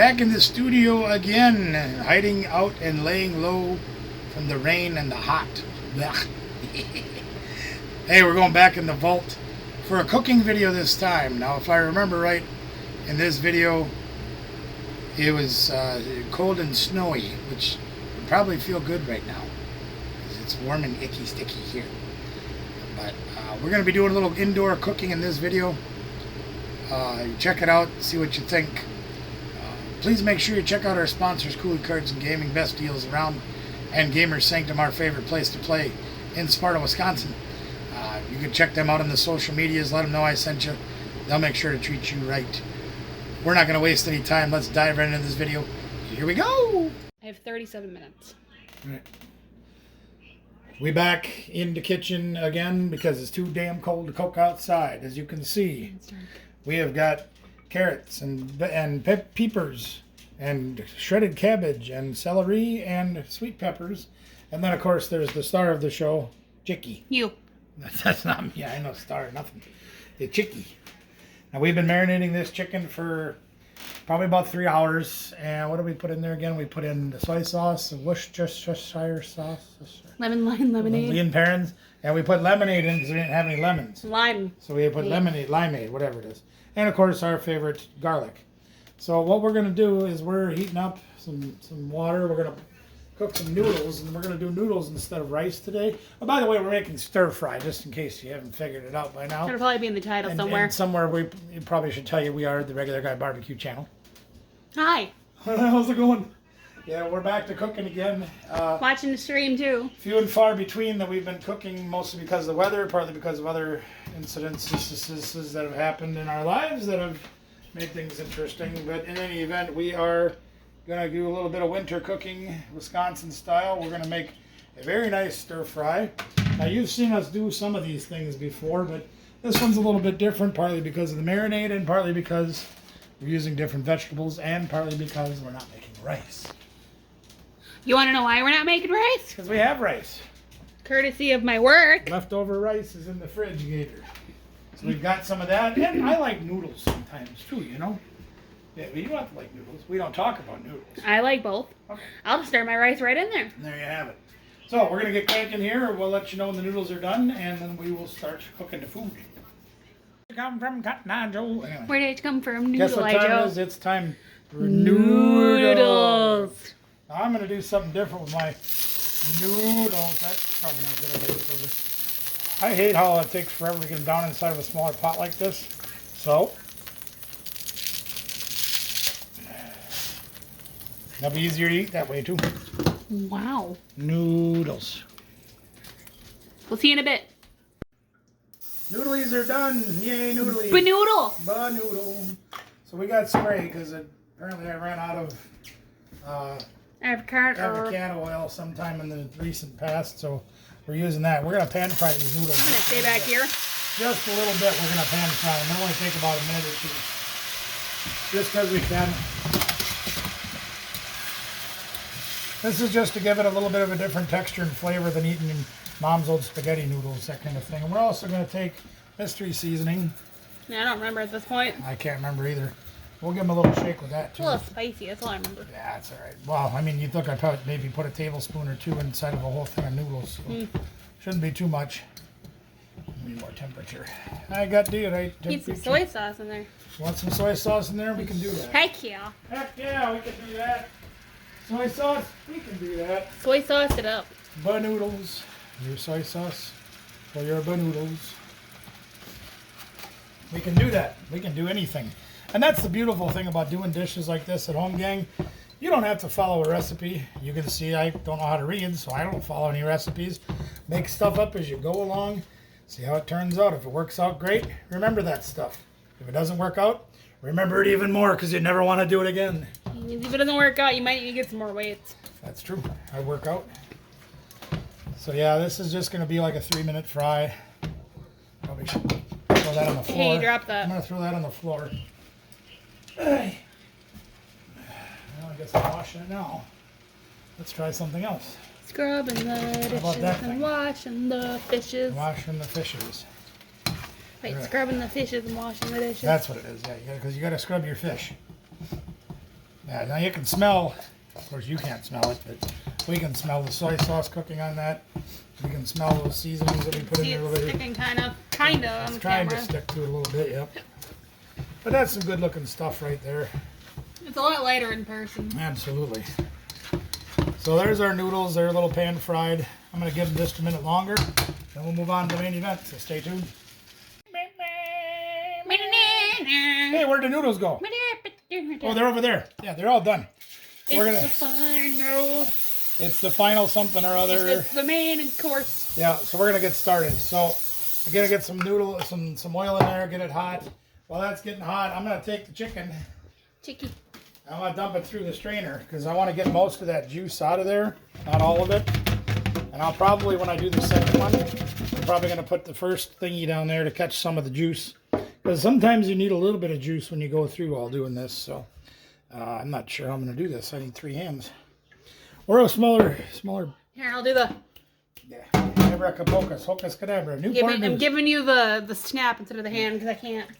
Back in the studio again, hiding out and laying low from the rain and the hot. Blech. Hey, we're going back in the vault for a cooking video this time. Now, if I remember right, in this video, it was cold and snowy, which would probably feel good right now, because it's warm and icky sticky here. But we're going to be doing a little indoor cooking in this video. Check it out, see what you think. Please make sure you check out our sponsors, Cooley Cards and Gaming, best deals around, and Gamers Sanctum, our favorite place to play in Sparta, Wisconsin. You can check them out on the social medias, let them know I sent you. They'll make sure to treat you right. We're not going to waste any time. Let's dive right into this video. Here we go. I have 37 minutes. All right. We back in the kitchen again because it's too damn cold to cook outside. As you can see, we have got carrots and peppers and shredded cabbage and celery and sweet peppers. And then, of course, there's the star of the show, Chicky. You. That's not me. I know star, nothing. The Chicky. Now, we've been marinating this chicken for probably about 3 hours. And what do we put in there again? We put in the soy sauce, the Worcestershire sauce. Lemon, lime, lemonade. Lean parents. And we put lemonade in because we didn't have any lemons. Lime. So we put lemonade, limeade, whatever it is. And, of course, our favorite garlic. So what we're going to do is we're heating up some water. We're going to cook some noodles, and we're going to do noodles instead of rice today. Oh, by the way, we're making stir fry, just in case you haven't figured it out by now. It'll probably be in the title somewhere. And somewhere we probably should tell you we are the Regular Guy Barbecue channel. Hi. How's it going? Yeah, we're back to cooking again. Watching the stream, too. Few and far between that we've been cooking, mostly because of the weather, partly because of other incidences that have happened in our lives that have made things interesting. But in any event, we are going to do a little bit of winter cooking, Wisconsin style. We're going to make a very nice stir fry. Now, you've seen us do some of these things before, but this one's a little bit different, partly because of the marinade and partly because we're using different vegetables and partly because we're not making rice. You want to know why we're not making rice? Because we have rice. Courtesy of my work. Leftover rice is in the refrigerator. So we've got some of that. And I like noodles sometimes too, you know? Yeah, but you don't have to like noodles. We don't talk about noodles. I like both. Okay. I'll just stir my rice right in there. And there you have it. So we're going to get cranking here. We'll let you know when the noodles are done, and then we will start cooking the food. Come from Cotton Eye Joe. Anyway. Where did it come from? Guess what time it is? It's time for noodles. Now, I'm going to do something different with my noodles. That's probably not a good idea. I hate how it takes forever to get them down inside of a smaller pot like this. So, that'll be easier to eat that way too. Wow. Noodles. We'll see you in a bit. Noodlies are done. Yay, noodlies. Ba-noodle. Ba-noodle. So we got spray because apparently I ran out of avocado oil sometime in the recent past, so we're using that. We're going to pan fry these noodles. I'm going to stay back here. Just a little bit. We're going to pan fry them. It'll only take about a minute or two. Just because we can. This is just to give it a little bit of a different texture and flavor than eating Mom's old spaghetti noodles, that kind of thing. And we're also going to take mystery seasoning. Yeah, I don't remember at this point. I can't remember either. We'll give them a little shake with that, too. It's a little spicy, that's all I remember. Yeah, that's all right. Well, I mean, you'd look, I probably maybe put a tablespoon or two inside of a whole thing of noodles. So shouldn't be too much. Need more temperature. I got the right temperature. Need some soy sauce in there. Want some soy sauce in there? We can do that. Heck yeah. Heck yeah, we can do that. Soy sauce, we can do that. Soy sauce it up. Ba-noodles. Your soy sauce for your ba-noodles. We can do that. We can do anything. And that's the beautiful thing about doing dishes like this at home, gang. You don't have to follow a recipe. You can see I don't know how to read, so I don't follow any recipes. Make stuff up as you go along. See how it turns out. If it works out, great. Remember that stuff. If it doesn't work out, remember it even more because you never want to do it again. If it doesn't work out, you might need to get some more weights. That's true. I work out. So yeah, this is just going to be like a 3-minute fry. Probably should throw that on the floor. Hey, you dropped that. I'm going to throw that on the floor. Well, I guess I'm washing it now. Let's try something else. Scrubbing the dishes and washing the fishes. Washing the fishes. Wait, scrubbing the fishes and washing the dishes. That's what it is, yeah, because you got to scrub your fish. Yeah, now you can smell, of course you can't smell it, but we can smell the soy sauce cooking on that. We can smell those seasonings that we put in there. It's sticking kind of on the camera. It's trying to stick to it a little bit, yep. But that's some good looking stuff right there. It's a lot lighter in person. Absolutely. So there's our noodles. They're a little pan fried. I'm going to give them just a minute longer. Then we'll move on to the main event, so stay tuned. Hey, where'd the noodles go? Oh, they're over there. Yeah, they're all done. It's the final something or other. It's the main course. Yeah, so we're gonna get started. So we're gonna get some some oil in there, get it hot. While that's getting hot, I'm gonna take the chicken. I'm gonna dump it through the strainer because I want to get most of that juice out of there, not all of it. And I'll probably, when I do the second one, I'm probably gonna put the first thingy down there to catch some of the juice. Because sometimes you need a little bit of juice when you go through while doing this. So I'm not sure how I'm gonna do this. I need 3 hands. Or a smaller. Here, I'll do the. Yeah. Abracapocus, hocus cadabra. I'm giving you the snap instead of the hand because I can't.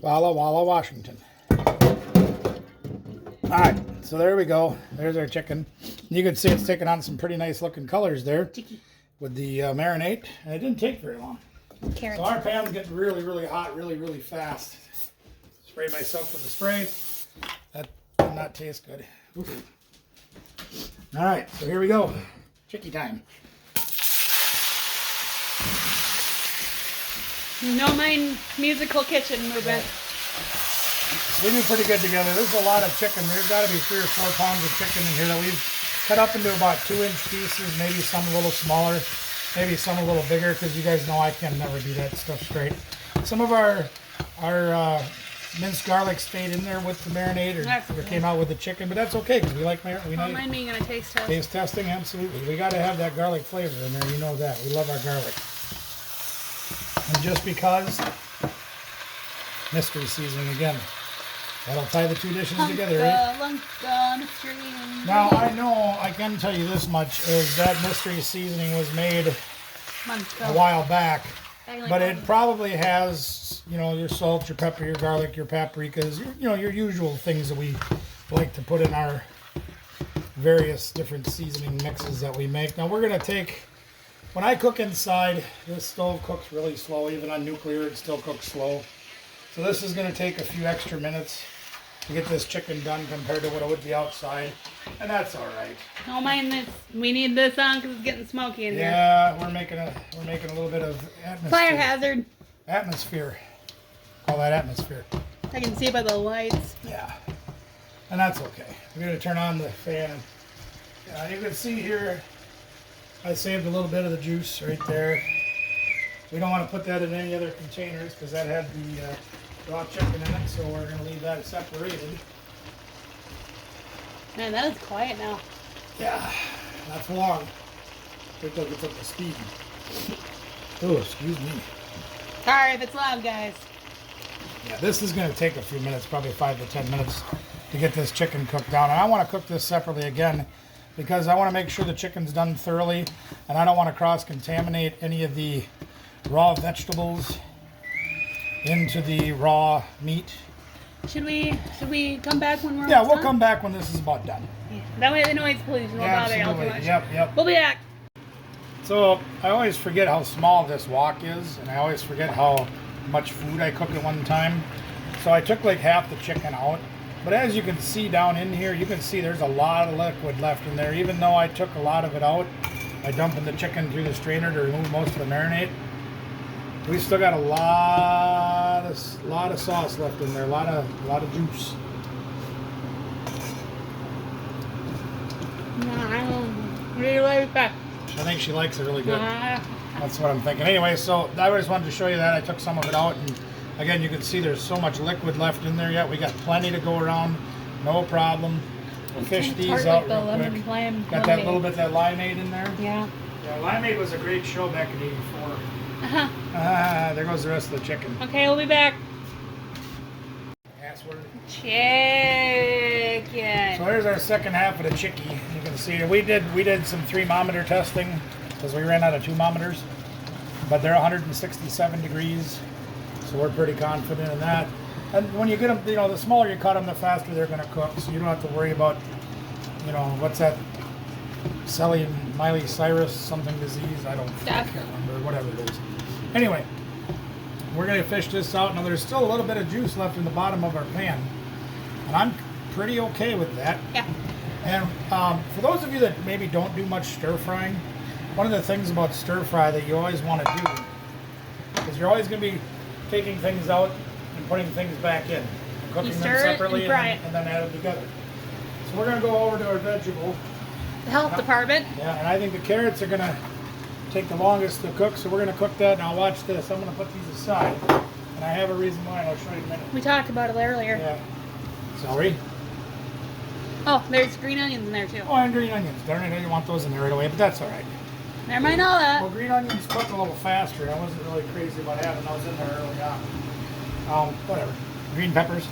Walla Walla, Washington. All right, so there we go. There's our chicken. You can see it's taking on some pretty nice looking colors there with the marinade. And it didn't take very long. Carrots. So our pan's getting really, really hot, really, really fast. Spray myself with the spray. That did not taste good. Oof. All right, so here we go. Chicky time. No mind musical kitchen movement. We do pretty good together. There's a lot of chicken. There's got to be 3 or 4 pounds of chicken in here that we've cut up into about 2-inch pieces, maybe some a little smaller, maybe some a little bigger, because you guys know I can never do that stuff straight. Some of our minced garlic stayed in there with the marinade or came out with the chicken, but that's okay because we like marinade. Don't mind me gonna taste test. Taste testing, absolutely. We got to have that garlic flavor in there. You know that. We love our garlic. And just because, mystery seasoning again. That'll tie the 2 dishes together, right? Now, I know, I can tell you this much, is that mystery seasoning was made a while back. But it probably has, you know, your salt, your pepper, your garlic, your paprikas, your usual things that we like to put in our various different seasoning mixes that we make. Now we're going to take, when I cook inside, this stove cooks really slow. Even on nuclear, it still cooks slow. So this is going to take a few extra minutes to get this chicken done compared to what it would be outside. And that's all right. Don't mind this. We need this on because it's getting smoky in here. Yeah, we're making a little bit of atmosphere. Fire hazard. Atmosphere. Call that atmosphere. I can see by the lights. Yeah. And that's okay. We're going to turn on the fan. You can see here, I saved a little bit of the juice right there. We don't want to put that in any other containers because that had the raw chicken in it, so we're going to leave that separated. Man, that is quiet now. Yeah, not for long. Wait till it gets up to speed. Oh, excuse me. Sorry if it's loud, guys. Yeah, this is going to take a few minutes, probably 5 to 10 minutes to get this chicken cooked down. And I want to cook this separately again because I want to make sure the chicken's done thoroughly, and I don't want to cross-contaminate any of the raw vegetables into the raw meat. Should we come back when we're Yeah, we'll done? come back when this is about done. Yeah. That way the noise pollution won't bother you too much. Yep. We'll be back. So I always forget how small this wok is, and I always forget how much food I cook at one time. So I took like half the chicken out. But as you can see down in here, you can see there's a lot of liquid left in there. Even though I took a lot of it out by dumping the chicken through the strainer to remove most of the marinade, we still got a lot of sauce left in there, a lot of juice. I don't really like that. I think she likes it really good. That's what I'm thinking. Anyway, so I just wanted to show you that. I took some of it out, and again, you can see there's so much liquid left in there yet. We got plenty to go around, no problem. We'll fish these out real quick. Got that little bit of that limeade in there. Yeah. Yeah, limeade was a great show back in '84. There goes the rest of the chicken. Okay, we'll be back. Password. Chicken. So there's our second half of the chickie. You can see we did some thermometer testing because we ran out of 2-mometers, but they're 167 degrees, so we're pretty confident in that. And when you get them, the smaller you cut them, the faster they're going to cook. So you don't have to worry about, what's that? Sally and Miley Cyrus something disease. I can't remember, whatever it is. Anyway, we're going to fish this out. Now there's still a little bit of juice left in the bottom of our pan, and I'm pretty okay with that. Yeah. And for those of you that maybe don't do much stir frying, one of the things about stir fry that you always want to do is you're always going to be taking things out and putting things back in, and cooking them separately and then add them together. So we're going to go over to our vegetable. The health department. Yeah, and I think the carrots are going to take the longest to cook, so we're going to cook that. Now watch this. I'm going to put these aside, and I have a reason why, and I'll show you in a minute. We talked about it earlier. Yeah. Celery. Oh, there's green onions in there too. Oh, and green onions. Darn it, I didn't want those in there right away, but that's all right. Never mind all that. Well, green onions cook a little faster. I wasn't really crazy about having those in there early on. Whatever. Green peppers.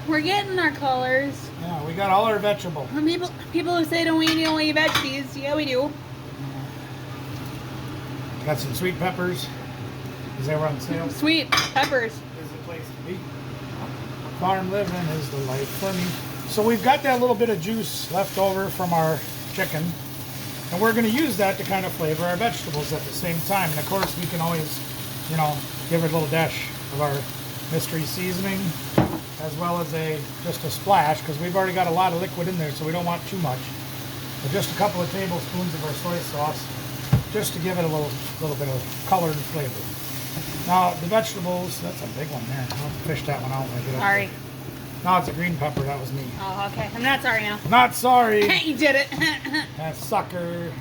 We're getting our colors. Yeah, we got all our vegetables. People who say don't we don't eat veggies, yeah we do. Got some sweet peppers. Is that on sale? Sweet peppers. Is the place to be. Farm living is the life for me. So we've got that little bit of juice left over from our chicken, and we're going to use that to kind of flavor our vegetables at the same time. And of course, we can always, give it a little dash of our mystery seasoning, as well as just a splash, because we've already got a lot of liquid in there, so we don't want too much. But just a couple of tablespoons of our soy sauce, just to give it a little bit of color and flavor. Now the vegetables, that's a big one there. I'll fish that one out when I get up. Sorry. No, it's a green pepper. That was me. Oh, okay. I'm not sorry now. Not sorry. You did it. That sucker.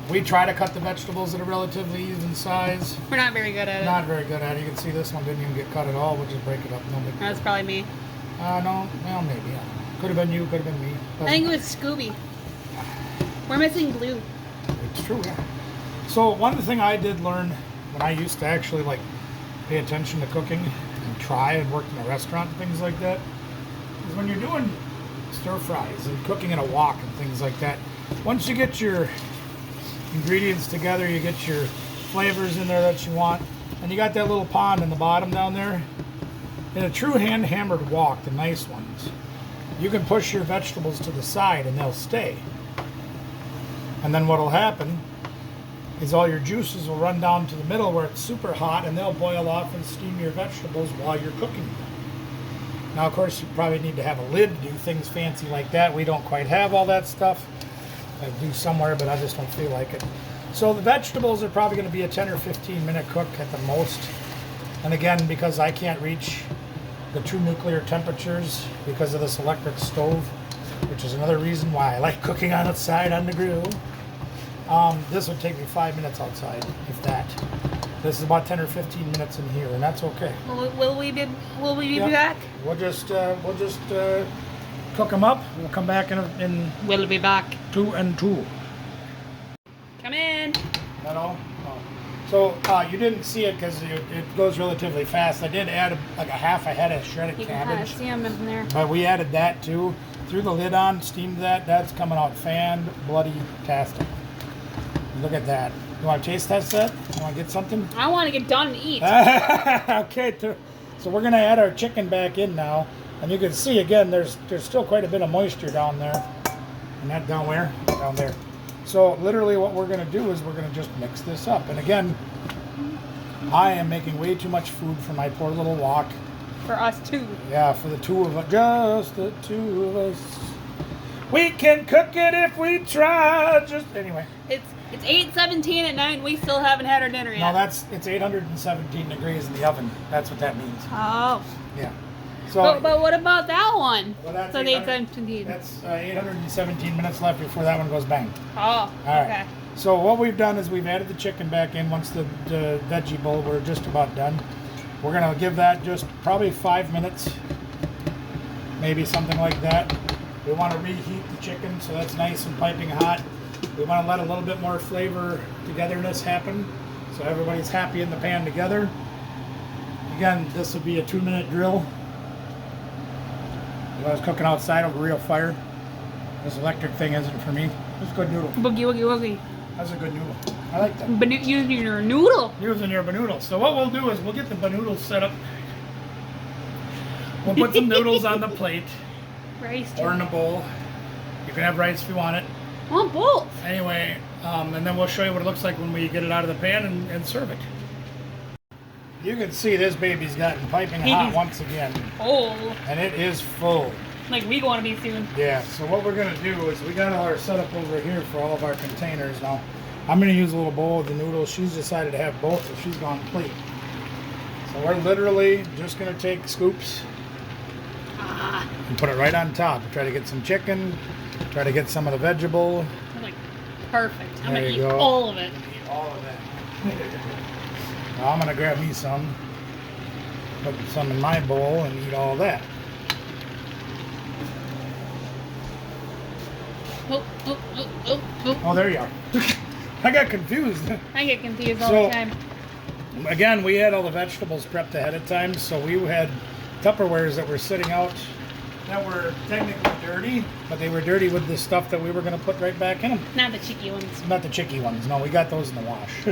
We try to cut the vegetables at a relatively even size. We're not very good at it. Not very good at it. You can see this one didn't even get cut at all. We'll just break it up. No big deal. That's probably me. No, well, maybe. Could have been you, could have been me. I think it was Scooby. We're missing glue. It's true, yeah. So one thing I did learn when I used to actually pay attention to cooking and try and work in a restaurant and things like that is when you're doing stir fries and cooking in a wok and things like that, once you get your ingredients together, you get your flavors in there that you want, and you got that little pond in the bottom down there. In a true hand hammered wok, the nice ones, you can push your vegetables to the side and they'll stay. And then what'll happen is all your juices will run down to the middle where it's super hot, and they'll boil off and steam your vegetables while you're cooking them. Now, of course, you probably need to have a lid to do things fancy like that. We don't quite have all that stuff. I do somewhere, but I just don't feel like it. So the vegetables are probably going to be a 10 or 15 minute cook at the most. And again, because I can't reach the true nuclear temperatures because of this electric stove, which is another reason why I like cooking outside on the grill. This would take me 5 minutes outside, if that. This is about 10 or 15 minutes in here, and that's okay. Will we be back? We'll just cook them up. We'll come back in We'll be back. 2 and 2. Come in. That all? Oh. So you didn't see it because it goes relatively fast. I did add a half a head of shredded You can kind of cabbage. see them in there. But we added that too. Threw the lid on, steamed that. That's coming out fan-bloody-tastic. Look at that. You want to taste test that? You want to get something? I want to get done and eat. Okay, so we're going to add our chicken back in now. And you can see, again, there's still quite a bit of moisture down there. And that down where? Down there. So literally what we're going to do is we're going to just mix this up. And again, I am making way too much food for my poor little wok. For us too. Yeah, for the two of us. Just the two of us. We can cook it if we try. Anyway. It's 8:17 at night and we still haven't had our dinner yet. No, it's 817 degrees in the oven. That's what that means. Oh. Yeah. So, but what about that one? Well, that's so 817. That's 817 minutes left before that one goes bang. Oh, all right. Okay. So what we've done is we've added the chicken back in once the veggie bowl. We're just about done. We're going to give that just probably 5 minutes, maybe something like that. We want to reheat the chicken so that's nice and piping hot. We want to let a little bit more flavor togetherness happen so everybody's happy in the pan together. Again, this would be a 2-minute drill. If I was cooking outside over a real fire, this electric thing isn't for me. Just good noodle. Boogie, woogie, woogie. That's a good noodle. I like that. Using your noodle. Using your banoodle. So what we'll do is we'll get the banoodle set up. We'll put some noodles on the plate. Rice. Or in a bowl. You can have rice if you want it. I want both. Anyway, and then we'll show you what it looks like when we get it out of the pan and serve it. You can see this baby's gotten piping hot once again. Oh. And it is full. Like we want to be soon. Yeah, so what we're going to do is we got all our setup over here for all of our containers. Now, I'm going to use a little bowl of the noodles. She's decided to have both, so she's gone plate. So we're literally just going to take scoops and put it right on top. Try to get some chicken, try to get some of the vegetable. Like, perfect. I'm going to eat all of it. Eat all of that. Now I'm going to grab me some, put some in my bowl, and eat all that. Oh, there you are. I got confused. I get confused all the time. Again, we had all the vegetables prepped ahead of time, so we had Tupperwares that were sitting out that were technically dirty, but they were dirty with the stuff that we were going to put right back in them. Not the chicky ones. Not the chicky ones. No, we got those in the wash.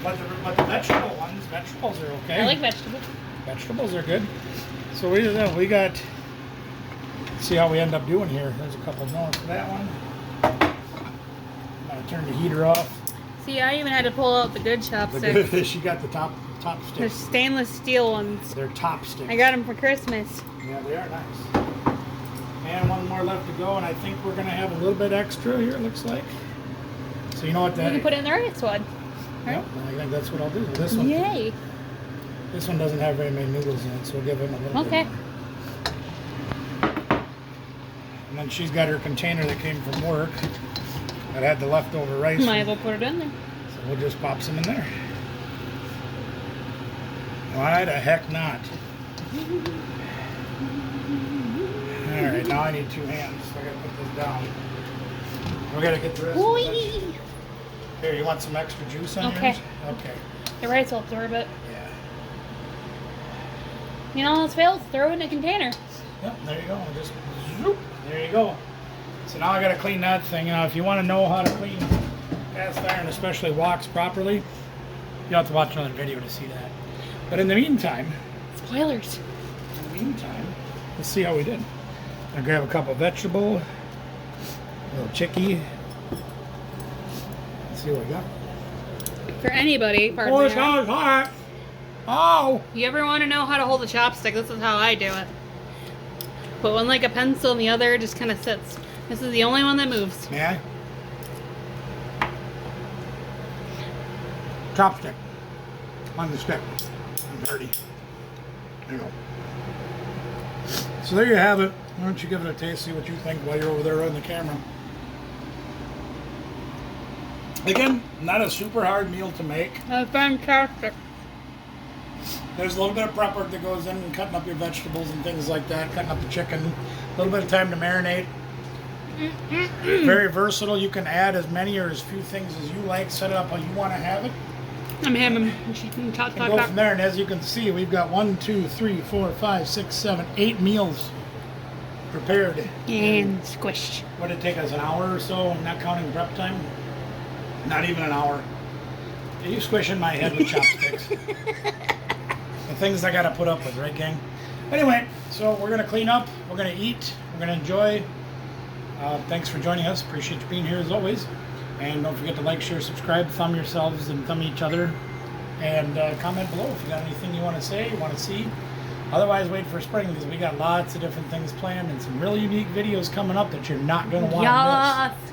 But the vegetable ones, vegetables are okay. I like vegetables. Vegetables are good. So we got... See how we end up doing here. There's a couple more for that one. I'm going to turn the heater off. See, I even had to pull out the good chopsticks. She got the top sticks. They're stainless steel ones. They're top sticks. I got them for Christmas. Yeah, they are nice. And one more left to go, and I think we're going to have a little bit extra here, it looks like. So you know what that... You can put it in the rice one. Yep, I think that's what I'll do. This one. Yay. This one doesn't have very many noodles in it, so we'll give him a little bit more. And then she's got her container that came from work that had the leftover rice. Might as well put it in there. So we'll just pop some in there. Why the heck not? Alright, now I need two hands, so I gotta put this down. We gotta get the rest of it. Here, you want some extra juice on yours? Okay. The rice will absorb it. Yeah. You know, let's fail. Throw it in a container. Yep, there you go. Just zoop. There you go. So now I got to clean that thing. Now, if you want to know how to clean cast iron, especially woks properly, you'll have to watch another video to see that. But in the meantime, spoilers. In the meantime, let's see how we did. I grab a couple of vegetable, a little chickie. Let's see what we got. For anybody, pardon me. Oh, it's hot. Oh! You ever want to know how to hold a chopstick? This is how I do it. Put one like a pencil and the other just kind of sits. This is the only one that moves. Yeah. Chopstick. On the stick. I'm dirty. There you go. So there you have it. Why don't you give it a taste, see what you think while you're over there on the camera. Again, not a super hard meal to make. That's fantastic. There's a little bit of prep work that goes in, cutting up your vegetables and things like that, cutting up the chicken, a little bit of time to marinate. Very versatile. You can add as many or as few things as you like, set it up how you want to have it. I'm having talk. Go from there, and as you can see, we've got 1, 2, 3, 4, 5, 6, 7, 8 meals prepared. And squished. What did it take us, an hour or so, not counting prep time? Not even an hour. Are you squishing my head with chopsticks? The things I gotta put up with, right, gang? Anyway, so we're gonna clean up, we're gonna eat, we're gonna enjoy. Thanks for joining us. Appreciate you being here as always. And don't forget to like, share, subscribe, thumb yourselves and thumb each other. And comment below if you got anything you want to say, you want to see. Otherwise, wait for spring because we got lots of different things planned and some really unique videos coming up that you're not going to want to miss.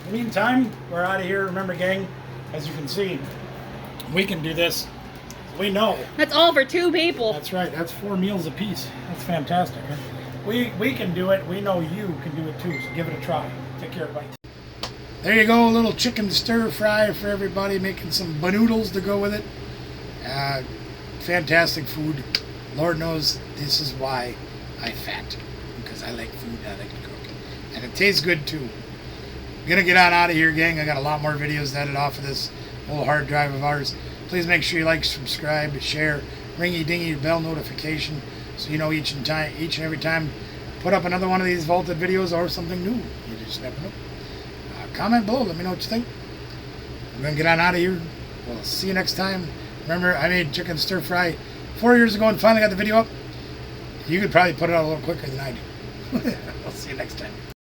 In the meantime, we're out of here. Remember, gang, as you can see, we can do this. We know. That's all for 2 people. That's right. That's 4 meals apiece. That's fantastic. Huh? We can do it. We know you can do it too. So give it a try. Take care, everybody. There you go. A little chicken stir fry for everybody. Making some banoodles to go with it. Fantastic food. Lord knows this is why I fat. Because I like food. I like to cook. And it tastes good too. Gonna get on out of here, gang. I got a lot more videos to edit off of this little hard drive of ours. Please make sure you like, subscribe, share, ringy dingy bell notification so you know each and every time put up another one of these vaulted videos or something new. You just never know. Comment below, let me know what you think. we're going to get on out of here. We'll see you next time. Remember, I made chicken stir fry 4 years ago and finally got the video up. You could probably put it out a little quicker than I do. I'll see you next time.